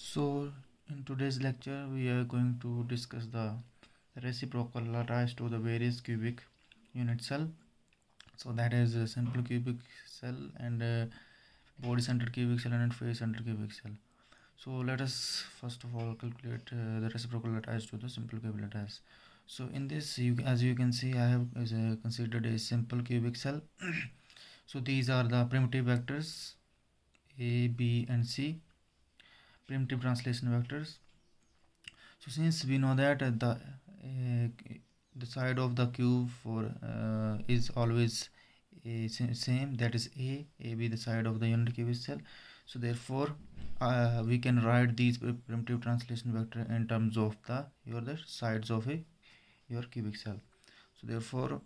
So, in today's lecture, we are going to discuss the reciprocal lattice to the various cubic unit cell. So, that is a simple cubic cell and body centered cubic cell and face centered cubic cell. So, let us first of all calculate the reciprocal lattice to the simple cubic lattice. So, in this, as you can see, I have considered a simple cubic cell. So, these are the primitive vectors A, B, and C, primitive translation vectors. So since we know that the side of the cube for is always same, that is a be the side of the unit cubic cell. So therefore we can write these primitive translation vector in terms of the sides of your cubic cell. So therefore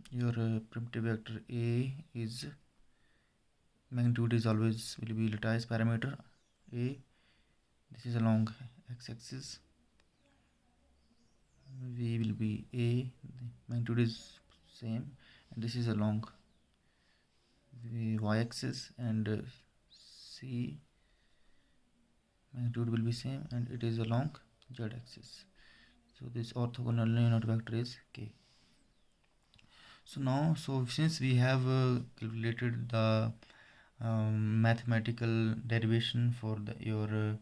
your primitive vector a is magnitude is always will be lattice parameter a. This is along x-axis. V will be A, the magnitude is same, and this is along the y-axis, and C magnitude will be same, and it is along z-axis. So this orthogonal unit vector is K. So now, since we have calculated the mathematical derivation for your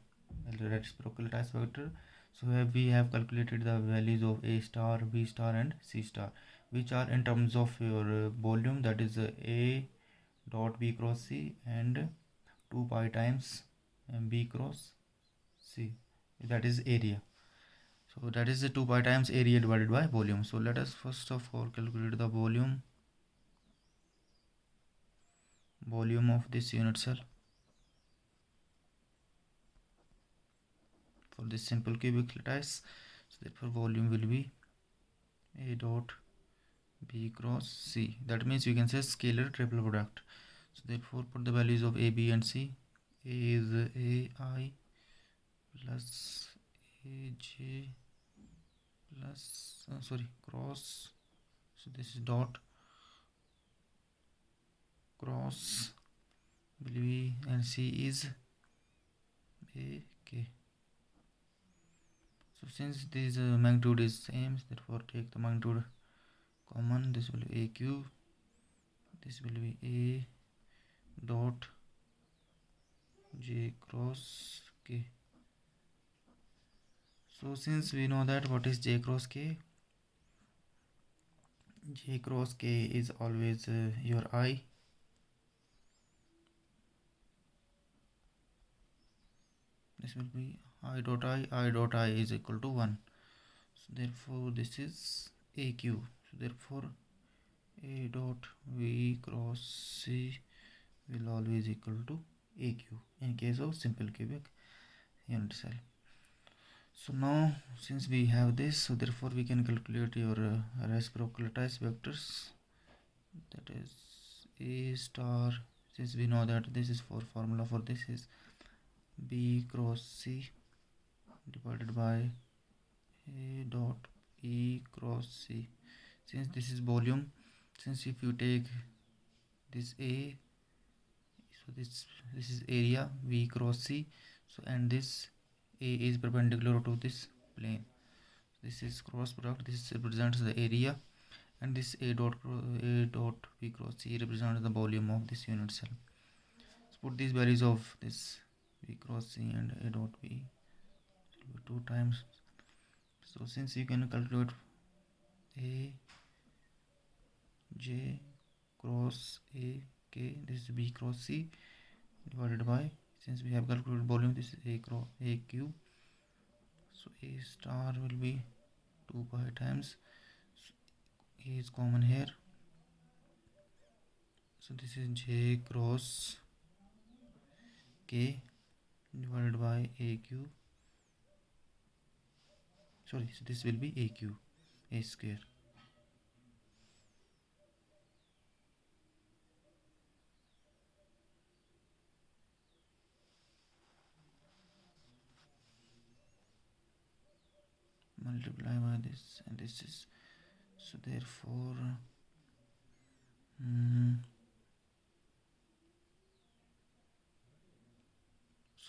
reciprocal lattice vector, so we have calculated the values of A star, B star, and C star, which are in terms of your volume, that is A dot B cross C, and 2 pi times B cross C, that is area. So that is the 2 pi times area divided by volume. So let us first of all calculate the volume of this unit cell for this simple cubic lattice. So therefore volume will be A dot B cross C. That means you can say scalar triple product. So therefore put the values of A, B, and C. A is AI plus AJ plus cross. So this is dot cross will be, and C is AK. So since this magnitude is same, therefore take the magnitude common. This will be AQ. This will be A dot J cross K. So since we know that what is J cross K, J cross K is always your I. This will be I dot I is equal to 1. So therefore this is AQ. So therefore A dot V cross C will always equal to AQ in case of simple cubic unit cell. So now since we have this, so therefore we can calculate your reciprocal lattice vectors, that is A star. Since we know that this is for formula for this is B cross C divided by A dot E cross C. Since this is volume, since if you take this A, so this is area V cross C, so and this A is perpendicular to this plane. This is cross product. This represents the area, and this A dot V cross C represents the volume of this unit cell. So put these values of this V cross C and A dot V 2 times. So since you can calculate A J cross A K, this is B cross C divided by, since we have calculated volume, this is A cross A cube. So A star will be 2 pi times, so A is common here, so this is J cross K divided by A cube. So this will be A cube, A square. Multiply by this, and this is, so therefore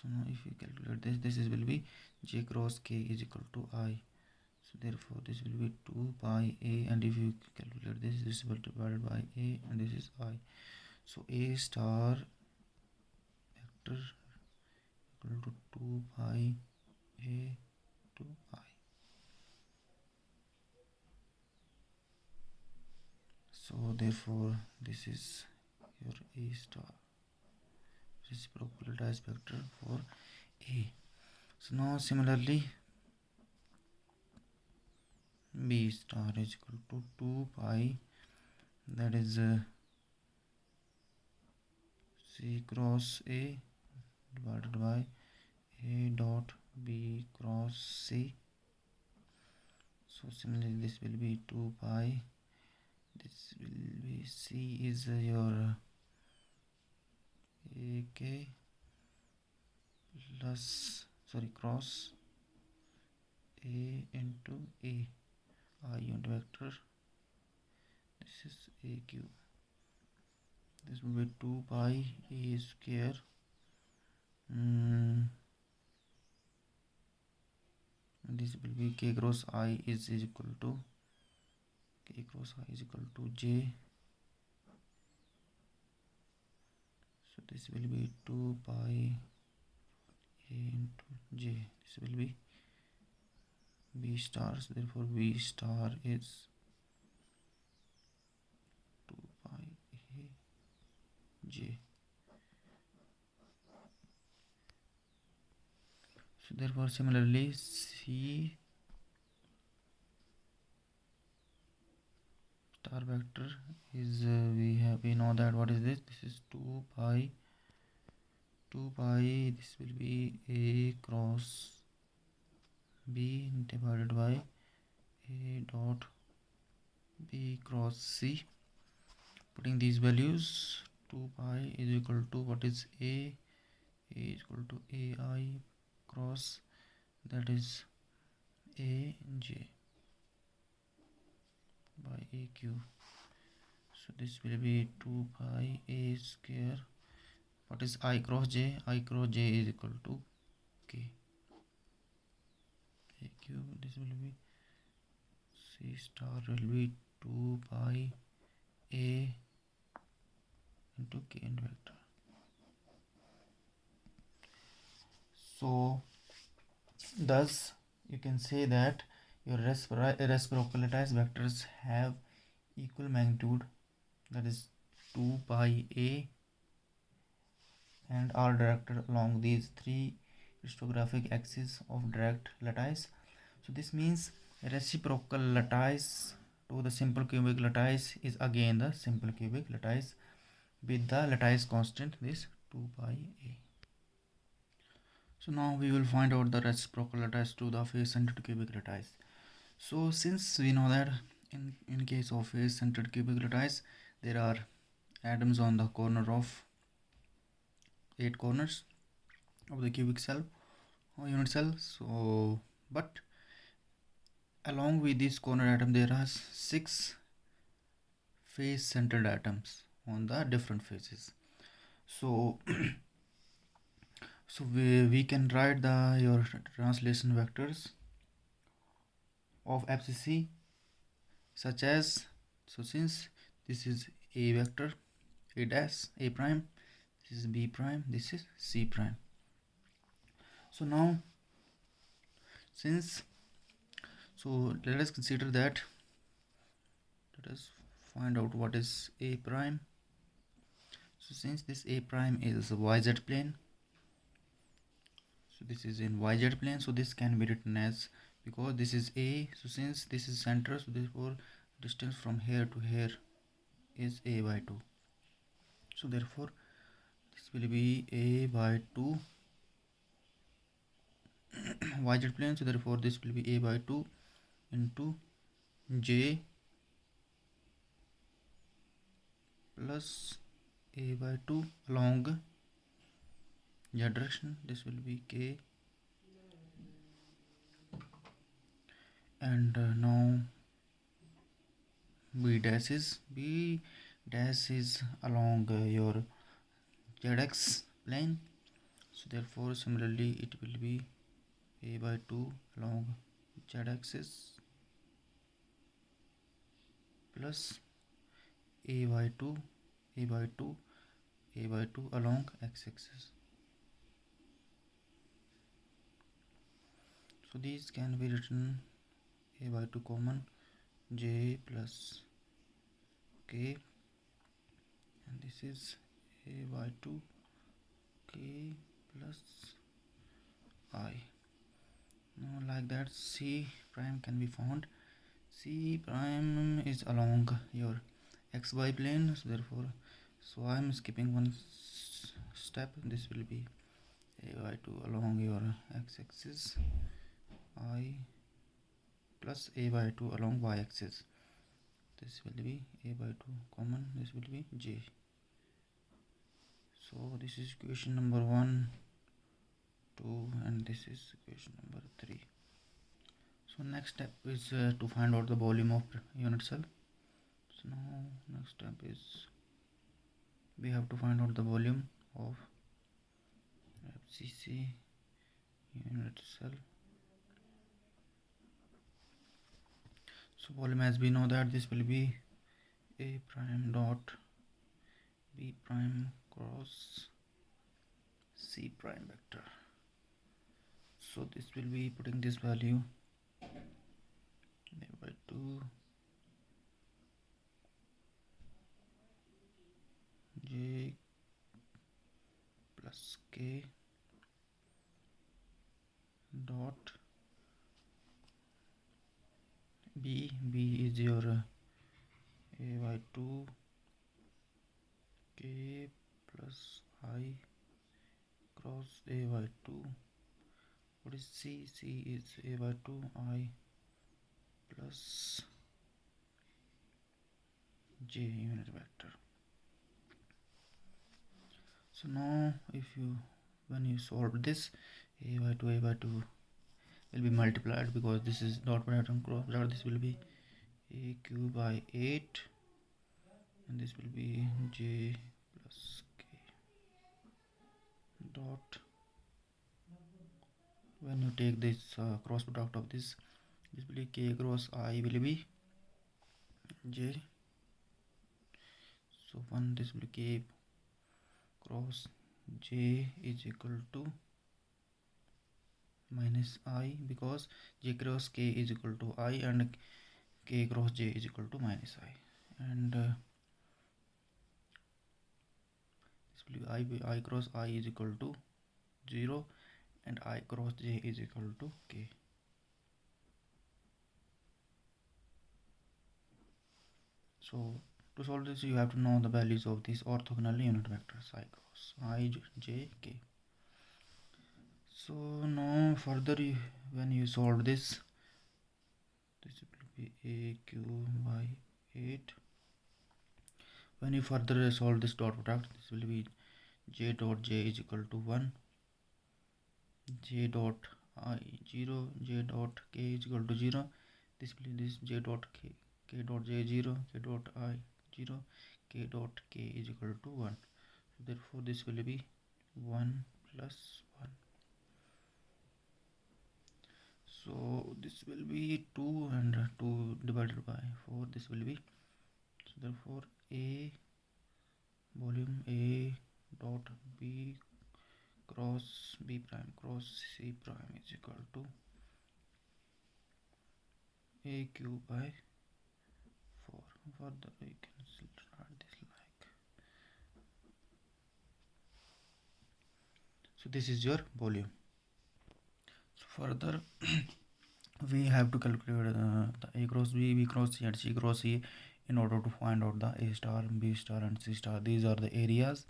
So now if we calculate this is will be j cross k is equal to I. So therefore this will be 2 pi a, and if you calculate this will be divided by a, and this is I. So a star vector equal to 2 pi a to I. So therefore this is your a star reciprocal lattice vector for a. So now similarly b star is equal to 2 pi, that is c cross a divided by a dot b cross c. So similarly this will be 2 pi, this will be c is your ak plus cross a into a I unit vector, this is aq. This will be 2 pi a square and this will be k cross I is equal to j. So this will be 2 pi a into j. This will be b star. So therefore b star is 2 pi a j. So therefore similarly c star vector is we know that what is this. This is 2 pi, this will be a cross b divided by a dot b cross c. Putting these values, 2 pi is equal to what is a is equal to ai cross, that is a j by aq. So this will be 2 pi a square, what is I cross j is equal to k aq. This will be c star will be 2 pi a into k and vector. So thus you can say that your reciprocal lattice vectors have equal magnitude, that is 2 pi a, and are directed along these three crystallographic axes of direct lattice. So this means reciprocal lattice to the simple cubic lattice is again the simple cubic lattice with the lattice constant this 2 pi a. So now we will find out the reciprocal lattice to the face-centered cubic lattice. So since we know that in case of face-centered cubic lattice there are atoms on the corner of 8 corners of the cubic cell or unit cell. So but along with this corner atom there are 6 face-centered atoms on the different faces. So we can write your translation vectors of FCC such as, so since this is a vector, a dash, a prime, this is b prime, this is c prime. So now let us consider that, let us find out what is a prime. So since this a prime is yz plane, so this is in yz plane, so this can be written as, because this is a, so since this is center, so therefore distance from here to here is a by 2. So therefore this will be a by 2 yz plane. So therefore this will be a by 2 into j plus a by 2 along z direction. This will be k, and now b dash is along your zx plane. So therefore similarly it will be a by 2 along z-axis plus a by 2 a by 2 a by 2 along x-axis. So these can be written a by 2 common, j plus k, and this is a by 2 k plus I. Now like that c prime can be found. C prime is along your xy plane, so therefore I am skipping one step. This will be a by 2 along your x-axis I plus a by 2 along y-axis. This will be a by 2 common, this will be j. So this is equation number 1, 2, and this is equation number 3. So next step is to find out the volume of unit cell. So now next step is we have to find out the volume of FCC unit cell. So volume, as we know that this will be a prime dot b prime cross c prime vector. So this will be putting this value a by 2 j plus k dot b is your a by 2 k plus I cross a by 2. What is c? C is a by 2 I plus j unit vector. So now when you solve this, a by 2 will be multiplied because this is dot product and cross product. This will be a cube by 8, and this will be j plus k dot. When you take this cross product of this will be k cross I will be j. So one, this will be k cross j is equal to minus I, because j cross k is equal to I and k cross j is equal to minus I, and this will be I cross I is equal to 0 and I cross j is equal to k. So to solve this you have to know the values of these orthogonal unit vectors I cross I, j, k. So now further when you solve this will be a cube by 8. When you further solve this dot product, this will be j dot j is equal to 1, j dot I 0, j dot k is equal to 0. This will be this j dot k dot j 0, k dot I 0, k dot k is equal to 1. So therefore this will be 1 plus 1. So this will be 2, and 2 divided by 4, this will be, so therefore a volume a dot b cross b prime cross c prime is equal to a cube by 4. Further we can write this like, so this is your volume. So further we have to calculate the a cross b cross c and c cross e in order to find out the a star, b star and c star. These are the areas,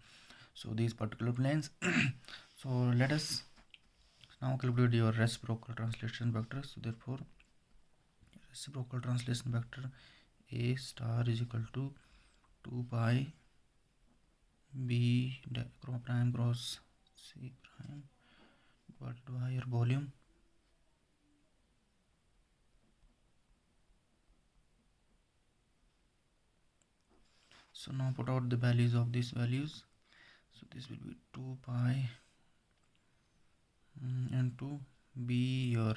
so these particular planes. So let us now calculate your reciprocal translation vector. So therefore reciprocal translation vector a star is equal to 2 pi b prime cross c prime divided by your volume. So now put out the values of these values. So this will be 2 pi into b your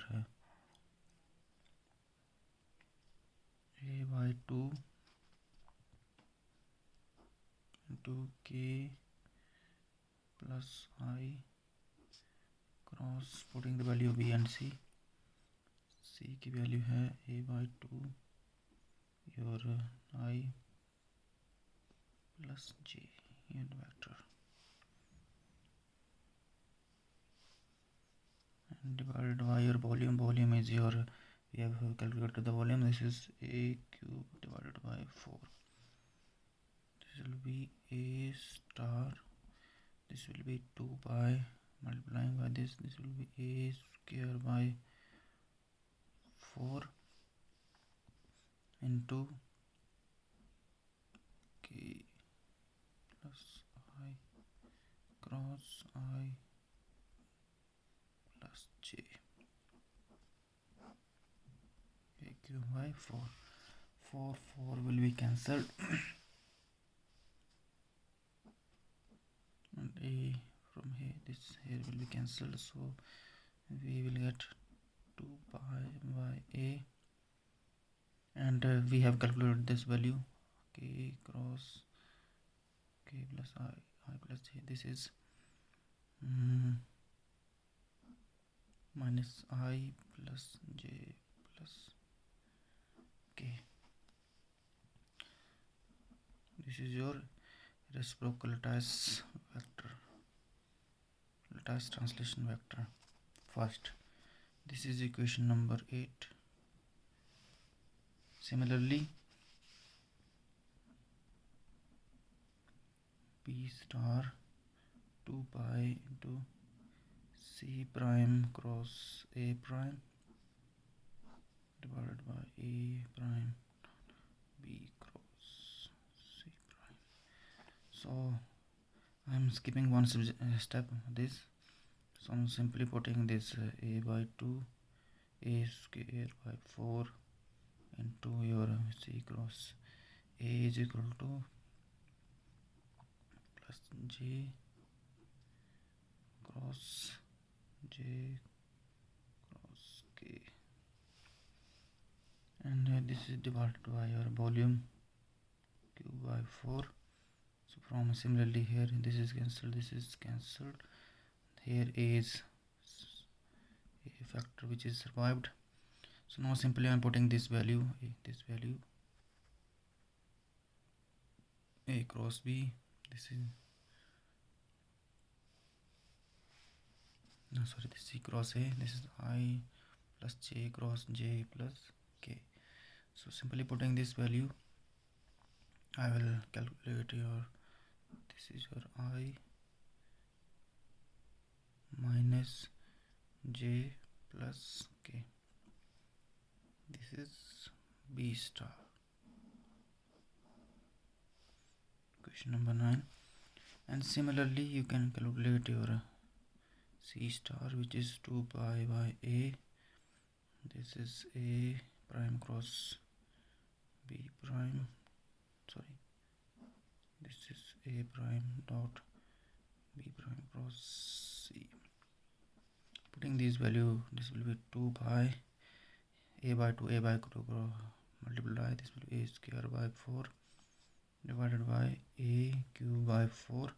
a by 2 into k plus I cross putting the value b and c की value है a by 2 your I plus j unit vector and divided by your volume is your, we have calculated the volume, this is a cube divided by 4, this will be a star, this will be 2 by multiplying by this will be a square by 4 into k plus I cross I plus j a cube by 4 will be cancelled and a from here, this here will be cancelled, so we will get 2 pi by a, and we have calculated this value k cross k plus I plus j, this is minus I plus j plus k. This is your reciprocal lattice vector, lattice translation vector. First, this is equation number 8. Similarly, b star 2 pi into c prime cross a prime divided by a prime b cross c prime. So I am skipping one step, this, so I'm simply putting this a by 2 a square by 4 into your c cross a is equal to plus j cross j cross k, and this is divided by your volume q by 4. So from similarly here, this is cancelled, this is cancelled, here is a factor which is survived. So now simply I am putting this value a cross b, this is this c cross a, this is I plus j cross j plus k. So simply putting this value, I will calculate your, this is your I minus j plus k, this is b star. Question number 9. And similarly you can calculate your c star, which is 2 pi by a, this is a prime cross b prime, sorry, this is a prime dot b prime cross c. Putting this value, this will be 2 pi a by 2 multiply, this will be a square by 4 divided by a cube by 4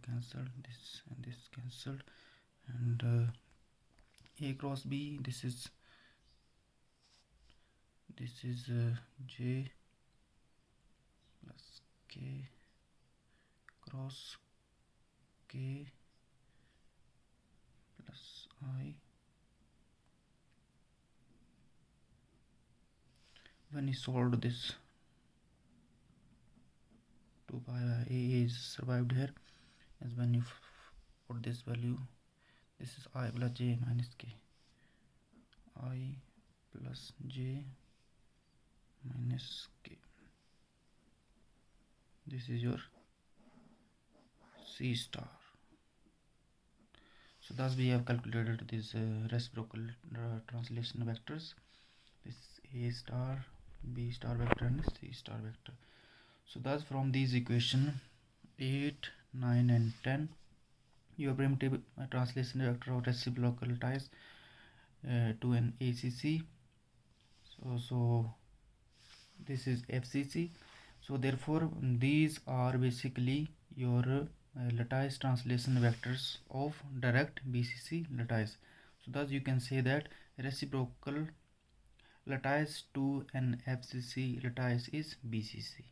cancelled, this and this cancelled, and a cross b, this is j plus k cross k plus I. When you solve this, 2 pi a is survived here, as when you put this value, this is I plus j minus k, I plus j minus k, this is your c star. So thus we have calculated this reciprocal translation vectors, this a star, b star vector and c star vector. So thus from these equation 8, 9 and 10, your primitive translation vector of reciprocal lattice to an ACC. So this is FCC. So therefore these are basically your lattice translation vectors of direct BCC lattice. So thus you can say that reciprocal lattice to an FCC lattice is BCC.